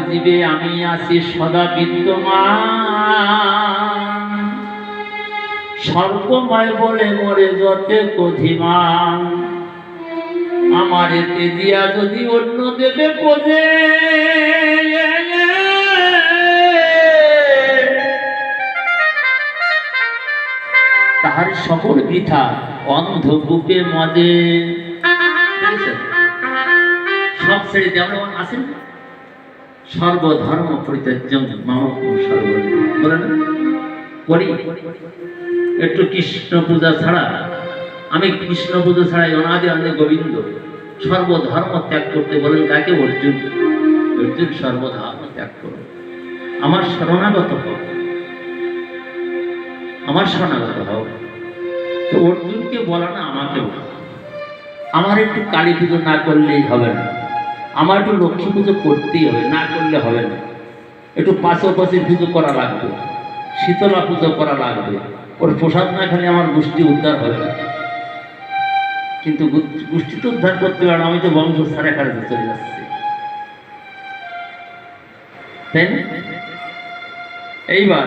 জীবে আমি আছি সদা বিদ্যমান, সর্বময় বলে মরে যতে কধিমান। আমারে তেজিয়া যদি অন্য দেবে পোজে, তাহার সকল বৃথা অন্ধকূপে মজে। সব ছেড়ে দিয়ে আমরা আসেন সর্বধর্ম পরিত্যাজ্যং মামকং সর্বধর্ম বলে না করি। একটু কৃষ্ণ পূজা ছাড়া, আমি কৃষ্ণ পূজা ছাড়াই অনাদি অনাদি গোবিন্দ সর্বধর্ম ত্যাগ করতে বলেন কাকে? অর্জুন। অর্জুন সর্বধর্ম ত্যাগ করো, আমার শরণাগত হোক, আমার শরণাগত হোক। তো অর্জুনকে বলা না, আমাকে বলা। আমার একটু কালী পুজো না করলেই হবে না, আমার একটু লক্ষ্মী পুজো করতেই হবে, না করলে হবে না। একটু পাশাপাশি পুজো করা লাগবে, শীতলা পুজো করা লাগবে। ওর প্রসাদ না খেলে আমার গোষ্ঠী উদ্ধার হবে না। কিন্তু গোষ্ঠী তো উদ্ধার করতে পারে না, আমি তো বংশ সারে কাজে চলে যাচ্ছি, তাই না? এইবার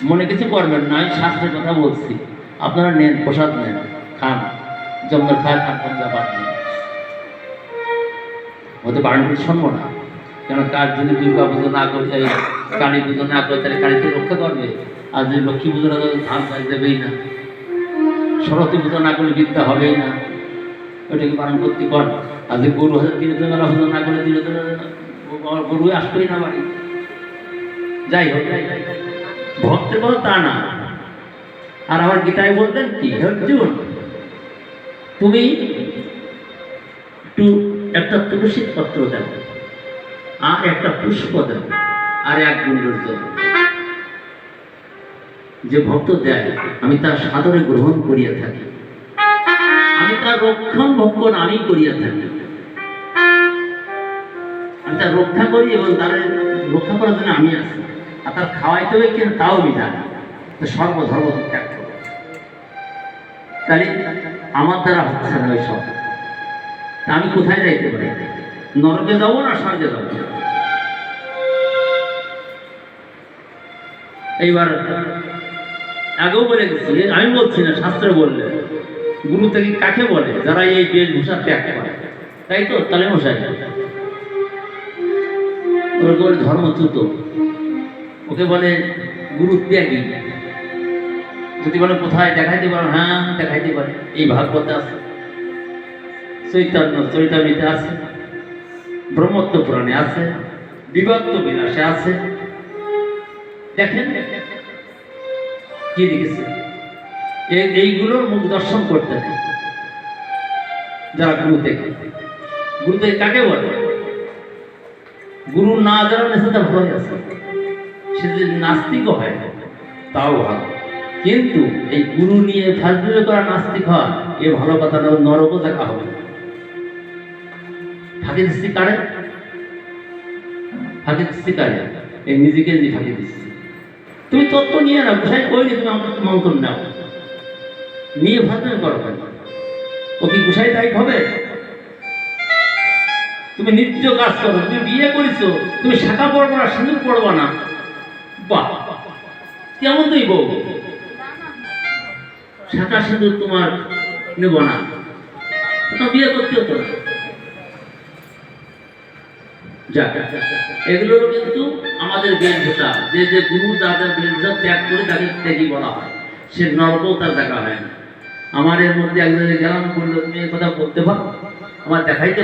মনে কিছু করবেন না, আমি শাস্ত্রের কথা বলছি। আপনারা নেন, প্রসাদ নেন, খান, জঙ্গল খায় খান, পান নেন। হতে বারণ করে শুনবো না, কেন কার যদি দুর্গা পুজো না করে, কালী পুজো না করে, তাহলে কালীকে রক্ষা করবে। আর যদি লক্ষ্মী পুজো না করে ধান চাষ দেবেই না, সরস্বতী পুজো না করলে বিদ্যা হবেই না, ওইটাকে বারণ করতে কর। আর যে গরু হাজার দিনে বেলা পুজো না করলে দিনে গরু আসবেই না বাড়ি। যাই হোক, ভক্তের কথা তা না। আর আমার গীতায় বলতেন কি, অর্জুন তুমি একটু একটা তুলসী পত্র দেব, আর একটা পুষ্প দেব, আর এক গুণ্ডর জল। যে ভক্ত দেয় আমি তার সাদরে গ্রহণ করিয়া থাকি, আমি তার রক্ষণ ভক্ষণ আমি করিয়া থাকি। আমি তার রক্ষা করি এবং তার রক্ষা করার জন্য আমি আছি। আর তার খাওয়াইতে হবে কেন তাও আমি জানি। তো সর্বধর্ম ত্যাগ করবো, তাহলে আমার দ্বারা হচ্ছে না ওই সব। আমি কোথায় যাইতে পারি? নরকে যাবো না স্বর্গে যাবো? এইবার আগেও বলে গেছি, আমি বলছি না, শাস্ত্রে বললে। গুরু থেকে কাকে বলে? যারা এই বেশভূষা ত্যাগ করে, তাই তো? তাহলে মশাই ওকে বলে ধর্মচ্যুত, ওকে বলে গুরু ত্যাগী। যদি বলে কোথায় দেখাইতে পারো, হ্যাঁ দেখাইতে পারে। এই ভাগবতে আছে, চৈতন্য চরিতামৃতে আছে, ব্রহ্মত্ব পুরাণে আছে, বিভক্ত বিলাসে আছে। দেখেন কি লিখেছে। এইগুলোর মুখ দর্শন করতে নেই যারা গুরু থেকে। গুরু থেকে কাকে বলে? গুরু না যারা নেছে তা ভালোই আছে, সে যদি নাস্তিকও হয় তাও ভালো। কিন্তু এই গুরু নিয়ে ফাজলামি করা নাস্তিক হয়, এ ভালো কথা না, নরকও দেখা হবে। ফাঁকি দিচ্ছি কারে? ফাঁকি দিচ্ছি কারে? এই নিজেকে নিজে ফাঁকি দিচ্ছি। তুমি তত্ত্ব নিয়ে নাও, গোসাই কই নি, তুমি আমাকে মন্ত্র নাও, নিয়ে ফাজলামি করো কেন? ও কি গোসাই দায়ী হবে? তুমি নিত্য কাজ করো, তুমি বিয়ে করেছো, তুমি শাখা পড়বো না, সিঁদুর পড়বো না, বাহ কেমন তুই বউ? শাখা সিঁদুর তোমার নেব না, তো বিয়ে করতে হতো না। যাক, এগুলোরও কিন্তু আমাদের বেশভূষা। যে যে গুরু যাদের বেশভূষা ত্যাগ করে তাকে ত্যাগী বলা হয়, সে নরকও তার দেখা হয় না। আমার এর মধ্যে একজনে গেলাম, বললো তুমি এই কথা বলতে পারো, আমার দেখাইতে